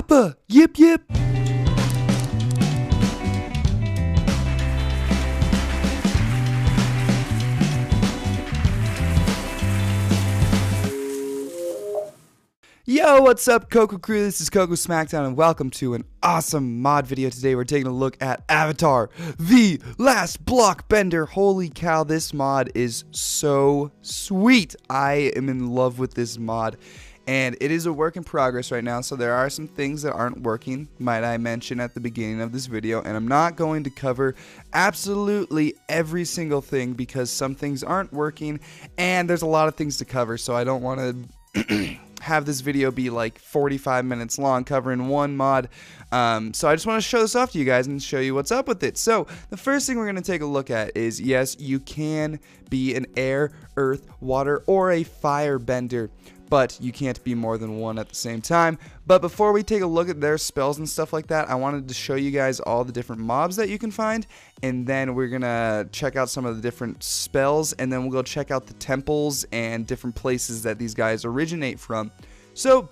Appa! Yip yip! Yo, what's up, Coco Crew? This is Coco Smackdown, and welcome to an awesome mod video. Today we're taking a look at Avatar, the Last Blockbender. Holy cow, this mod is so sweet. I am in love with this mod, and it is a work in progress right now, so there are some things that aren't working, might I mention at the beginning of this video, and I'm not going to cover absolutely every single thing because some things aren't working, and there's a lot of things to cover, so I don't want to have this video be like 45 minutes long covering one mod. So I just want to show this off to you guys and show you what's up with it. So the first thing we're going to take a look at is, yes, you can be an air, earth, water, or a fire bender, but you can't be more than one at the same time. But before we take a look at their spells and stuff like that, I wanted to show you guys all the different mobs that you can find, and then we're gonna check out some of the different spells, and then we'll go check out the temples and different places that these guys originate from. So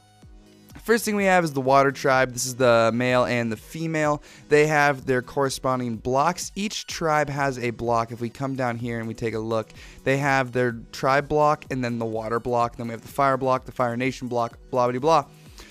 first thing we have is the Water Tribe. This is the male and the female. They have their corresponding blocks. Each tribe has a block. If we come down here and we take a look, they have their tribe block and then the water block. Then we have the fire block, the Fire Nation block, blah, blah, blah.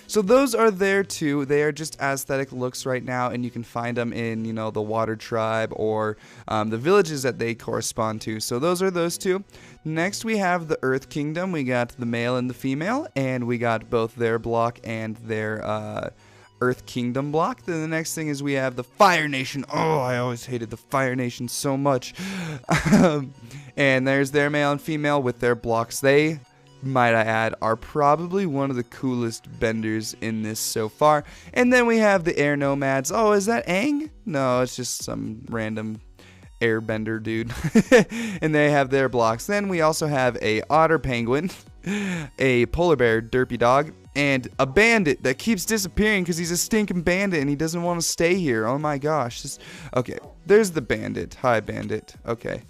So those are there too. They are just aesthetic looks right now, and you can find them in, you know, the Water Tribe or the villages that they correspond to. So those are those two. Next we have the Earth Kingdom. We got the male and the female, and we got both their block and their Earth Kingdom block. Then the next thing is we have the Fire Nation. Oh, I always hated the Fire Nation so much. And there's their male and female with their blocks. They, might I add, are probably one of the coolest benders in this so far. And then we have the Air Nomads. Oh, is that Aang? No, it's just some random airbender dude. And they have their blocks. Then we also have a otter penguin, a polar bear derpy dog, and a bandit that keeps disappearing because he's a stinking bandit and he doesn't want to stay here. Oh my gosh. Okay, there's the bandit. Hi, bandit. Okay,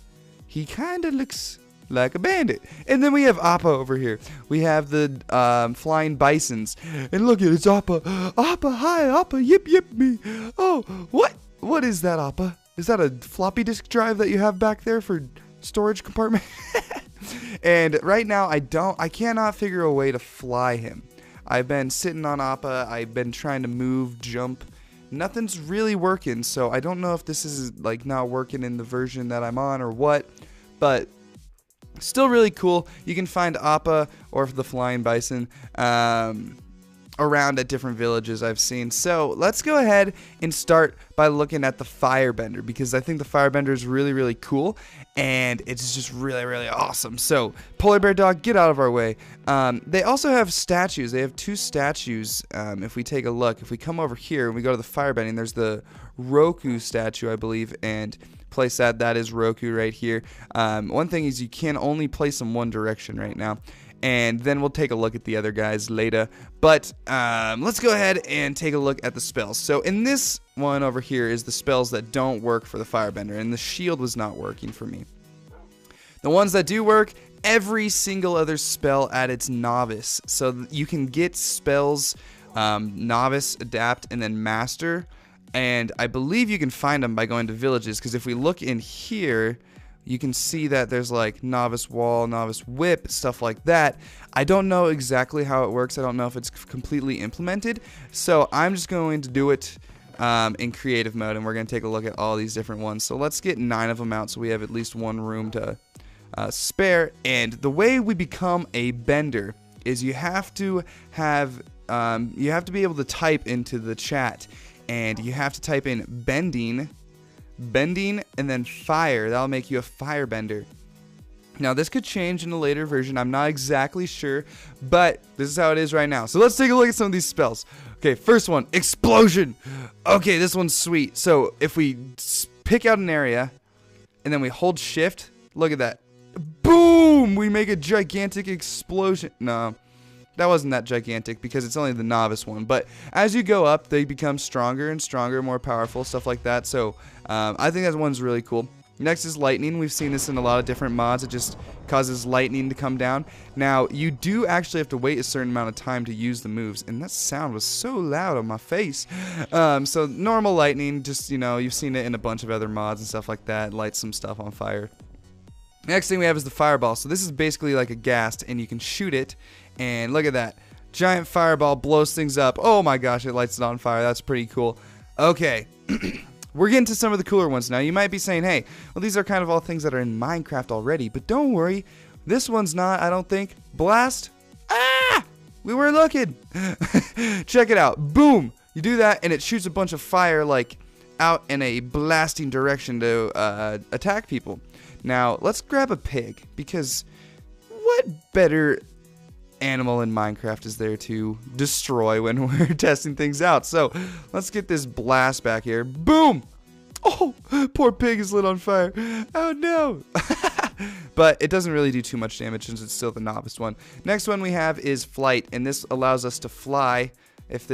he kind of looks like a bandit. And then we have Appa over here. We have the flying bisons, and look at it, it's Appa. Appa, hi, Appa, yip yip me. Oh, what is that, Appa? Is that a floppy disk drive that you have back there for storage compartment? And right now I cannot figure a way to fly him. I've been sitting on Appa, I've been trying to move, jump. Nothing's really working, so I don't know if this is like not working in the version that I'm on or what, but still really cool. You can find Appa or the flying bison around at different villages I've seen. So let's go ahead and start by looking at the firebender, because I think the firebender is really, really cool, and it's just really, really awesome. So polar bear dog, get out of our way. They also have statues. They have two statues. If we take a look, if we come over here and we go to the firebending, there's the Roku statue, I believe, and place that is Roku right here. One thing is you can only place them one direction right now, and then we'll take a look at the other guys later. But let's go ahead and take a look at the spells. So in this one over here is the spells that don't work for the firebender, and the shield was not working for me. The ones that do work, every single other spell at its novice. So you can get spells novice, adapt, and then master. And I believe you can find them by going to villages, because if we look in here, you can see that there's like novice wall, novice whip, stuff like that. I don't know exactly how it works. I don't know if it's completely implemented. So I'm just going to do it in creative mode, and we're going to take a look at all these different ones. So let's get 9 of them out so we have at least one room to spare. And the way we become a bender is you have to be able to type into the chat. And you have to type in bending, and then fire. That'll make you a firebender. Now, this could change in a later version. I'm not exactly sure, but this is how it is right now. So let's take a look at some of these spells. Okay, first one, explosion. Okay, this one's sweet. So if we pick out an area, and then we hold shift, look at that. Boom! We make a gigantic explosion. No. That wasn't that gigantic because it's only the novice one. But as you go up, they become stronger and stronger, more powerful, stuff like that. So I think that one's really cool. Next is lightning. We've seen this in a lot of different mods. It just causes lightning to come down. Now, you do actually have to wait a certain amount of time to use the moves, and that sound was so loud on my face. So normal lightning, just, you know, you've seen it in a bunch of other mods and stuff like that. Light some stuff on fire. Next thing we have is the fireball. So this is basically like a ghast, and you can shoot it, and look at that. Giant fireball blows things up. Oh my gosh, it lights it on fire. That's pretty cool. Okay. We're getting to some of the cooler ones now. You might be saying, hey, well, these are kind of all things that are in Minecraft already. But don't worry. This one's not, I don't think. Blast. Ah! We were looking. Check it out. Boom. You do that, and it shoots a bunch of fire, like, out in a blasting direction to attack people. Now, let's grab a pig, because what better animal in Minecraft is there to destroy when we're testing things out? So let's get this blast back here. Boom! Oh, poor pig is lit on fire. Oh no! But it doesn't really do too much damage since it's still the novice one. Next one we have is flight, and this allows us to fly. If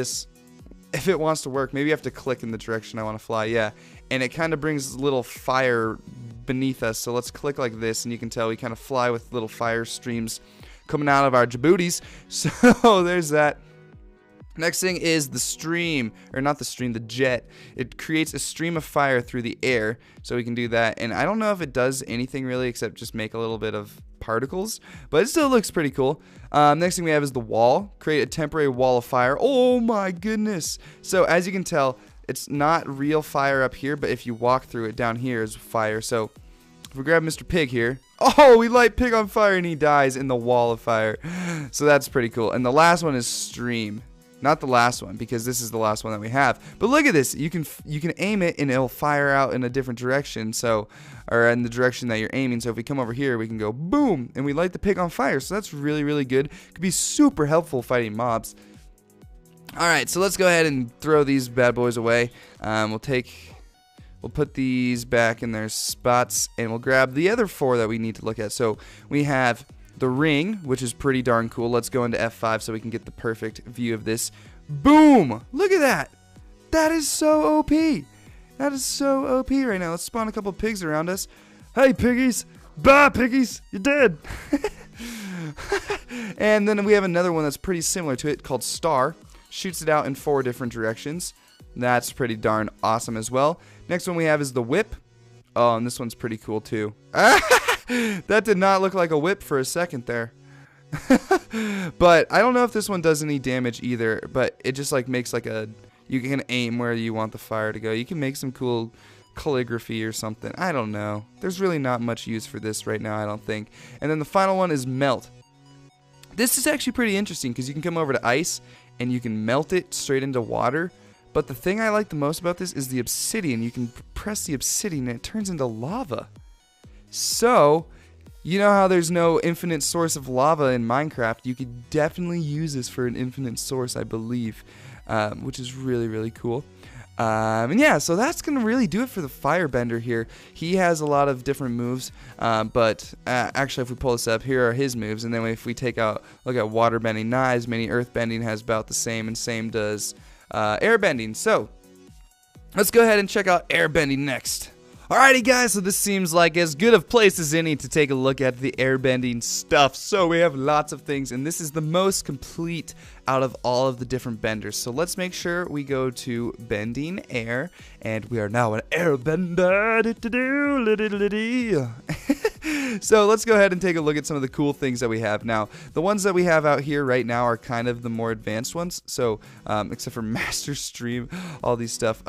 it wants to work, maybe you have to click in the direction I want to fly. Yeah, and it kind of brings little fire beneath us. So let's click like this, and you can tell we kind of fly with little fire streams coming out of our jabooties. So there's that. Next thing is the stream, or not the stream, the jet. It creates a stream of fire through the air, so we can do that. And I don't know if it does anything really except just make a little bit of particles, but it still looks pretty cool. Next thing we have is the wall. Create a temporary wall of fire. Oh my goodness. So as you can tell, it's not real fire up here, but if you walk through it, down here is fire. So if we grab Mr. Pig here, oh, we light Pig on fire and he dies in the wall of fire. So that's pretty cool. And the last one is stream. Not the last one, because this is the last one that we have. But look at this. You can aim it and it'll fire out in a different direction. So, or in the direction that you're aiming. So if we come over here, we can go boom, and we light the pig on fire. So that's really, really good. Could be super helpful fighting mobs. Alright, so let's go ahead and throw these bad boys away. We'll put these back in their spots, and we'll grab the other 4 that we need to look at. So we have the ring, which is pretty darn cool. Let's go into F5 so we can get the perfect view of this. Boom! Look at that! That is so OP! That is so OP right now. Let's spawn a couple pigs around us. Hey, piggies! Bye, piggies! You're dead! And then we have another one that's pretty similar to it called Star. Shoots it out in 4 different directions. That's pretty darn awesome as well. Next one we have is the whip. Oh, and this one's pretty cool too. That did not look like a whip for a second there. But I don't know if this one does any damage either, but it just like makes like a, you can aim where you want the fire to go. You can make some cool calligraphy or something. I don't know. There's really not much use for this right now, I don't think. And then the final one is melt. This is actually pretty interesting because you can come over to ice and you can melt it straight into water. But the thing I like the most about this is the obsidian. You can press the obsidian and it turns into lava. So, you know how there's no infinite source of lava in Minecraft? You could definitely use this for an infinite source, I believe, which is really, really cool. And yeah, so that's going to really do it for the Firebender here. He has a lot of different moves, but actually if we pull this up, here are his moves. And then if we look at Waterbending, not as many. Earthbending has about the same, and same does Airbending. So, let's go ahead and check out Airbending next. Alrighty guys, so this seems like as good of place as any to take a look at the airbending stuff. So we have lots of things, and this is the most complete out of all of the different benders. So let's make sure we go to Bending Air, and we are now an airbender. So let's go ahead and take a look at some of the cool things that we have. Now, the ones that we have out here right now are kind of the more advanced ones. So, except for Master Stream, all these stuff.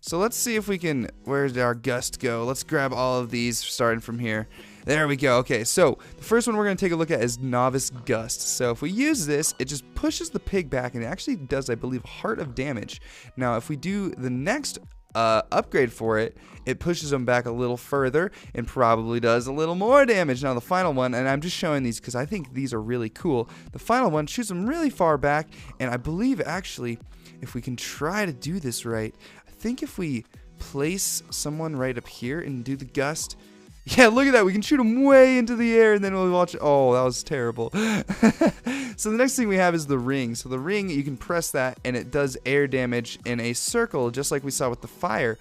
So let's see if we can, where did our gust go? Let's grab all of these starting from here. There we go. Okay, so the first one we're going to take a look at is Novice Gust. So if we use this, it just pushes the pig back, and it actually does, I believe, heart of damage. Now, if we do the next upgrade for it, it pushes them back a little further and probably does a little more damage. Now the final one, and I'm just showing these because I think these are really cool, the final one shoots them really far back, and I believe actually if we can try to do this right, I think if we place someone right up here and do the gust, yeah, look at that, we can shoot them way into the air, and then we'll watch. Oh, that was terrible. So the next thing we have is the ring. So the ring, you can press that and it does air damage in a circle, just like we saw with the fire.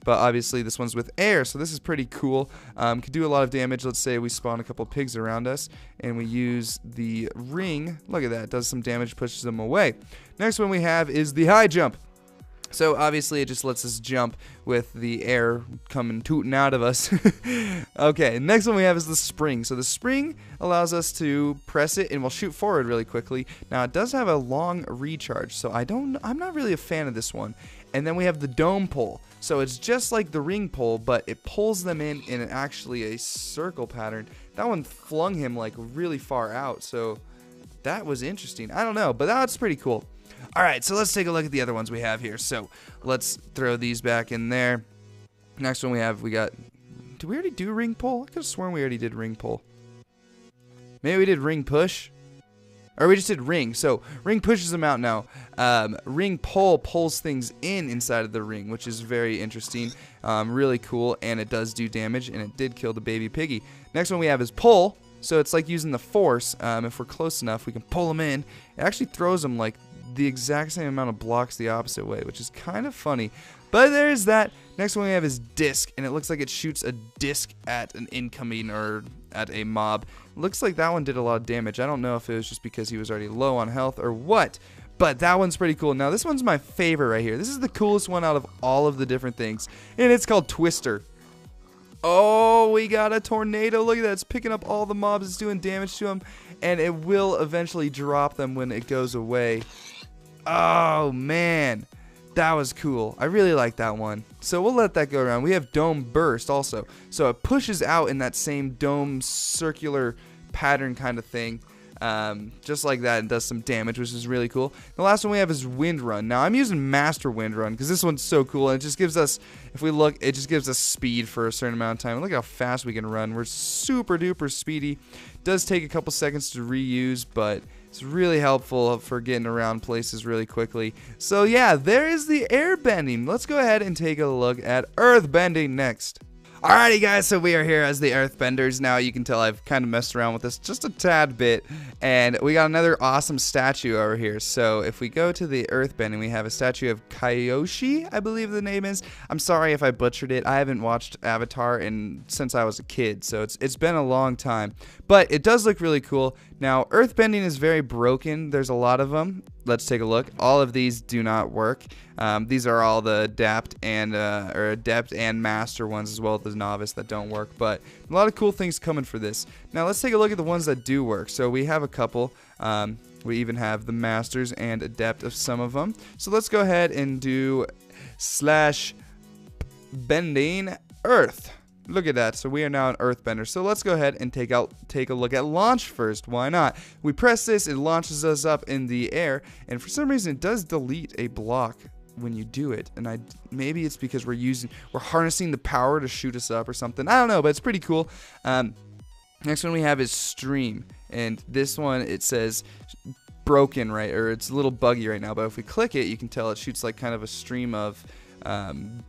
but obviously this one's with air, so this is pretty cool. Could do a lot of damage. Let's say we spawn a couple pigs around us, and we use the ring. Look at that, does some damage, pushes them away. Next one we have is the high jump. So obviously it just lets us jump with the air coming tooting out of us. Okay, next one we have is the spring. So the spring allows us to press it and we'll shoot forward really quickly. Now it does have a long recharge, so I'm not really a fan of this one. And then we have the dome pull. So it's just like the ring pull, but it pulls them in actually a circle pattern. That one flung him like really far out, so that was interesting. I don't know, but that's pretty cool. Alright, so let's take a look at the other ones we have here. So let's throw these back in there. Next one we got, did we already do ring pull? I could have sworn we already did ring pull. Maybe we did ring push? Or we just did ring. So ring pushes them out now. Ring pull pulls things inside of the ring, which is very interesting. Really cool, and it does do damage, and it did kill the baby piggy. Next one we have is pull. So it's like using the force. If we're close enough, we can pull them in. It actually throws them like the exact same amount of blocks the opposite way, which is kind of funny. But there's that. Next one we have is disc, and it looks like it shoots a disc at an incoming or at a mob. Looks like that one did a lot of damage. I don't know if it was just because he was already low on health or what, but that one's pretty cool. Now this one's my favorite right here. This is the coolest one out of all of the different things, and it's called Twister. Oh, we got a tornado. Look at that. It's picking up all the mobs. It's doing damage to them, and it will eventually drop them when it goes away. Oh, man. That was cool. I really like that one. So we'll let that go around. We have Dome Burst also. So it pushes out in that same dome circular pattern kind of thing. Just like that, and does some damage, which is really cool. The last one we have is Wind Run. Now I'm using Master Wind Run because this one's so cool, and it just gives us, if we look, it just gives us speed for a certain amount of time. Look how fast we can run. We're super duper speedy. Does take a couple seconds to reuse, but it's really helpful for getting around places really quickly. So yeah, there is the air bending. Let's go ahead and take a look at earth bending next. Alrighty guys, so we are here as the Earthbenders. Now you can tell I've kind of messed around with this just a tad bit, and we got another awesome statue over here. So if we go to the Earthbending, we have a statue of Kyoshi, I believe the name is. I'm sorry if I butchered it. I haven't watched Avatar since I was a kid, so it's been a long time. But it does look really cool. Now Earthbending is very broken. There's a lot of them. Let's take a look. All of these do not work. These are all the adept and master ones, as well as the novice, that don't work. But a lot of cool things coming for this. Now let's take a look at the ones that do work. So we have a couple. We even have the masters and adept of some of them. So let's go ahead and do /bending earth. Look at that. So we are now an earthbender. So let's go ahead and take a look at launch first. Why not? We press this, it launches us up in the air, and for some reason it does delete a block when you do it. And maybe it's because we're harnessing the power to shoot us up or something. I don't know, but it's pretty cool. Next one we have is stream, and this one, it says broken, right, or it's a little buggy right now, but if we click it, you can tell it shoots like kind of a stream of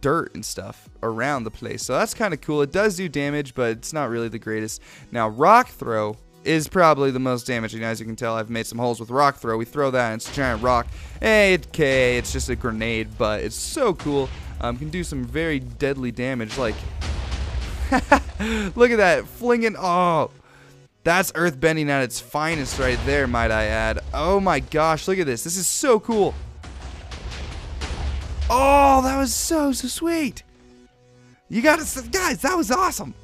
dirt and stuff around the place. So that's kind of cool. It does do damage, but it's not really the greatest. Now rock throw is probably the most damaging. As you can tell, I've made some holes with rock throw. We throw that and it's a giant rock. Hey, okay, it's just a grenade, but it's so cool. Can do some very deadly damage. Like look at that, flinging. Oh, that's earthbending at its finest right there, might I add. Oh my gosh, look at this. This is so cool. Oh, that was so sweet. You gotta, guys, that was awesome.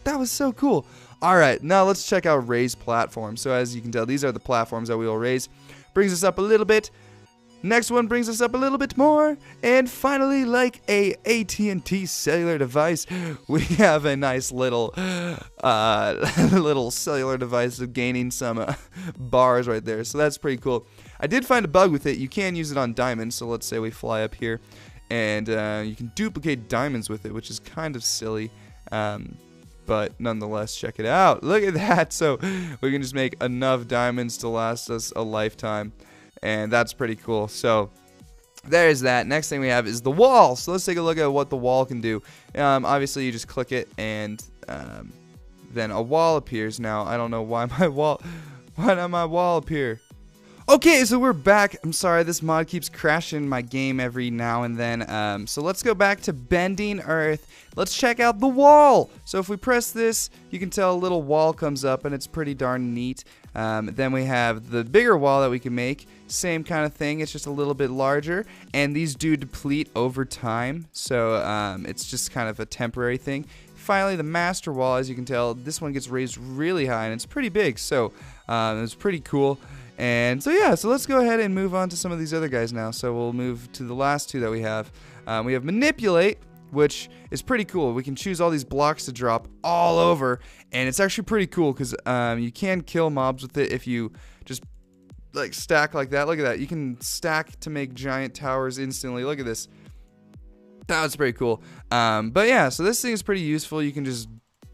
That was so cool. Alright, now let's check out raise platforms. So as you can tell, these are the platforms that we will raise. Brings us up a little bit. Next one brings us up a little bit more. And finally, like a AT&T cellular device, we have a nice little little cellular device of gaining some bars right there. So that's pretty cool. I did find a bug with it. You can use it on diamonds. So let's say we fly up here, and you can duplicate diamonds with it, which is kind of silly. But nonetheless, check it out. Look at that. So we can just make enough diamonds to last us a lifetime. And that's pretty cool. So there's that. Next thing we have is the wall. So let's take a look at what the wall can do. Obviously, you just click it, and then a wall appears. Now, I don't know why my wall... Why did my wall appear? Okay, so we're back. I'm sorry, this mod keeps crashing my game every now and then. So let's go back to bending Earth. Let's check out the wall. So if we press this, you can tell a little wall comes up, and it's pretty darn neat. Then we have the bigger wall that we can make. Same kind of thing, it's just a little bit larger. And these do deplete over time, so it's just kind of a temporary thing. Finally, the master wall, as you can tell, this one gets raised really high, and it's pretty big, so it's pretty cool. And so yeah, so let's go ahead and move on to some of these other guys now. So we'll move to the last two that we have. We have manipulate, which is pretty cool. We can choose all these blocks to drop all over, and it's actually pretty cool because you can kill mobs with it if you just like stack like that. Look at that. You can stack to make giant towers instantly. Look at this. That was pretty cool. But yeah, so this thing is pretty useful. You can just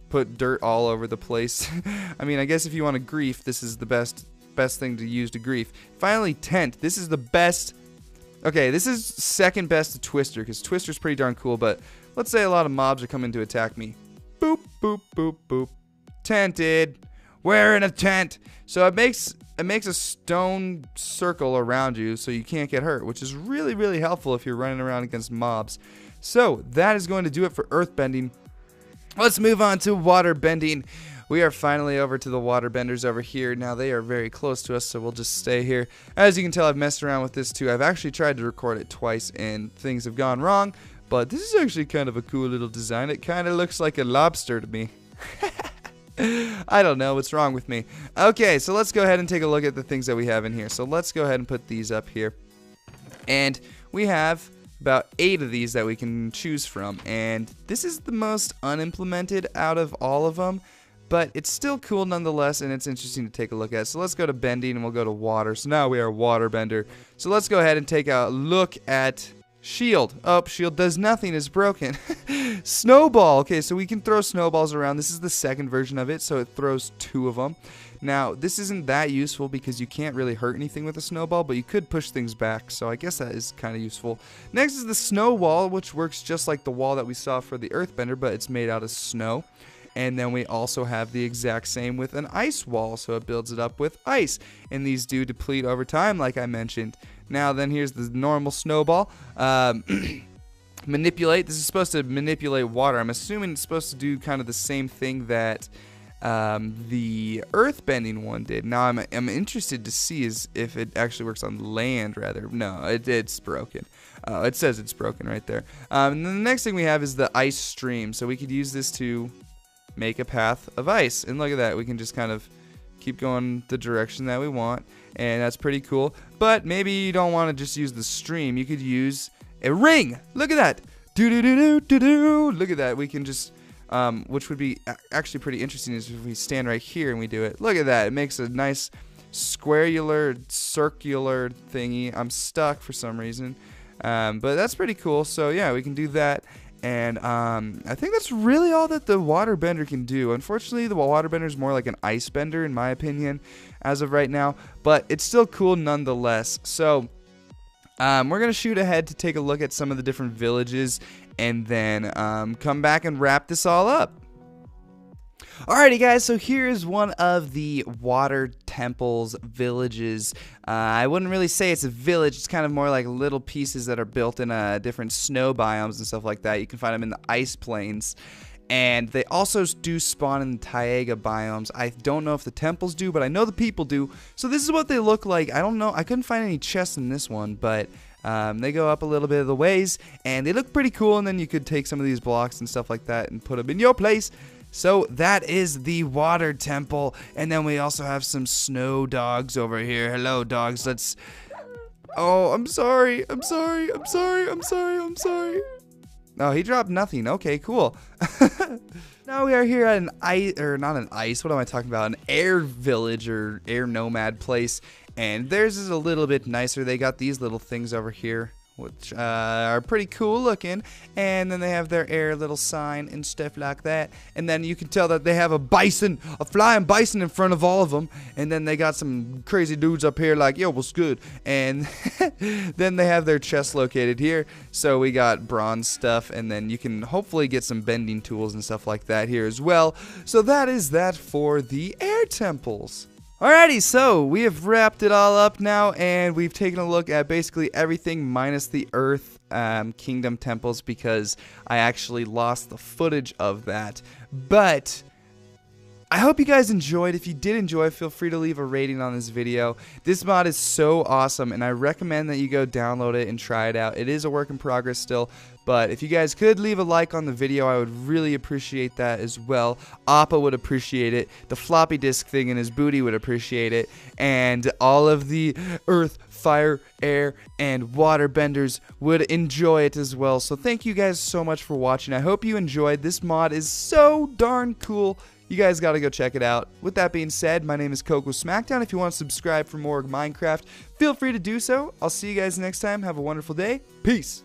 put dirt all over the place. I mean, I guess if you want to grief, this is the best thing to use to grief. Finally, tent. This is the best. Okay, this is second best to Twister, because Twister's pretty darn cool, but let's say a lot of mobs are coming to attack me. Boop, boop, boop, boop. Tented. We're in a tent. So it makes a stone circle around you so you can't get hurt, which is really, really helpful if you're running around against mobs. So that is going to do it for earth bending. Let's move on to water bending. We are finally over to the water benders over here. Now they are very close to us, so we'll just stay here. As you can tell, I've messed around with this too. I've actually tried to record it twice and things have gone wrong, but this is actually kind of a cool little design. It kind of looks like a lobster to me. I don't know what's wrong with me. Okay, so let's go ahead and take a look at the things that we have in here. So let's go ahead and put these up here. And we have about 8 of these that we can choose from, and this is the most unimplemented out of all of them. But it's still cool nonetheless, and it's interesting to take a look at. So let's go to bending, and we'll go to water. So now we are water bender. So let's go ahead and take a look at shield. Oh, shield does nothing. It's broken. Snowball. Okay, so we can throw snowballs around. This is the second version of it, so it throws 2 of them. Now, this isn't that useful because you can't really hurt anything with a snowball, but you could push things back, so I guess that is kind of useful. Next is the snow wall, which works just like the wall that we saw for the earthbender, but it's made out of snow. And then we also have the exact same with an ice wall, so it builds it up with ice. And these do deplete over time, like I mentioned. Now then, here's the normal snowball. Manipulate. This is supposed to manipulate water. I'm assuming it's supposed to do kind of the same thing that the earthbending one did. Now I'm interested to see if it actually works on land rather. No, it's broken. It says it's broken right there. And then the next thing we have is the ice stream. So we could use this to make a path of ice, and look at that, we can just kind of keep going the direction that we want, and that's pretty cool. But maybe you don't want to just use the stream, you could use a ring. Look at that. Do-do-do-do-do-do. Look at that. We can just which would be actually pretty interesting is if we stand right here and we do it. Look at that. It makes a nice squarular circular thingy. I'm stuck for some reason, but that's pretty cool. So yeah, we can do that. And I think that's really all that the water bender can do. Unfortunately, the water bender is more like an ice bender in my opinion as of right now, but it's still cool nonetheless. So we're going to shoot ahead to take a look at some of the different villages and then come back and wrap this all up. Alrighty guys, so here is one of the water temples villages. I wouldn't really say it's a village, it's kind of more like little pieces that are built in different snow biomes and stuff like that. You can find them in the ice plains. And they also do spawn in the taiga biomes. I don't know if the temples do, but I know the people do. So this is what they look like. I don't know, I couldn't find any chests in this one, but they go up a little bit of the ways, and they look pretty cool, and then you could take some of these blocks and stuff like that and put them in your place. So that is the water temple, and then we also have some snow dogs over here. Hello dogs, let's... Oh, I'm sorry. Oh, he dropped nothing. Okay, cool. Now we are here at an ice, or not an ice, what am I talking about? An air village or air nomad place. And theirs is a little bit nicer. They got these little things over here, which are pretty cool looking. And then they have their air little sign and stuff like that. And then you can tell that they have a bison, a flying bison in front of all of them. And then they got some crazy dudes up here like, yo, what's good? And then they have their chests located here. So we got bronze stuff. And then you can hopefully get some bending tools and stuff like that here as well. So that is that for the air temples. Alrighty, so we have wrapped it all up now, and we've taken a look at basically everything minus the Earth Kingdom temples, because I actually lost the footage of that. But I hope you guys enjoyed. If you did enjoy, feel free to leave a rating on this video. This mod is so awesome, and I recommend that you go download it and try it out. It is a work in progress still, but if you guys could leave a like on the video, I would really appreciate that as well. Appa would appreciate it. The floppy disk thing in his booty would appreciate it. And all of the earth, fire, air, and water benders would enjoy it as well. So thank you guys so much for watching. I hope you enjoyed. This mod is so darn cool. You guys gotta go check it out. With that being said, my name is Coco Smackdown. If you want to subscribe for more Minecraft, feel free to do so. I'll see you guys next time. Have a wonderful day. Peace.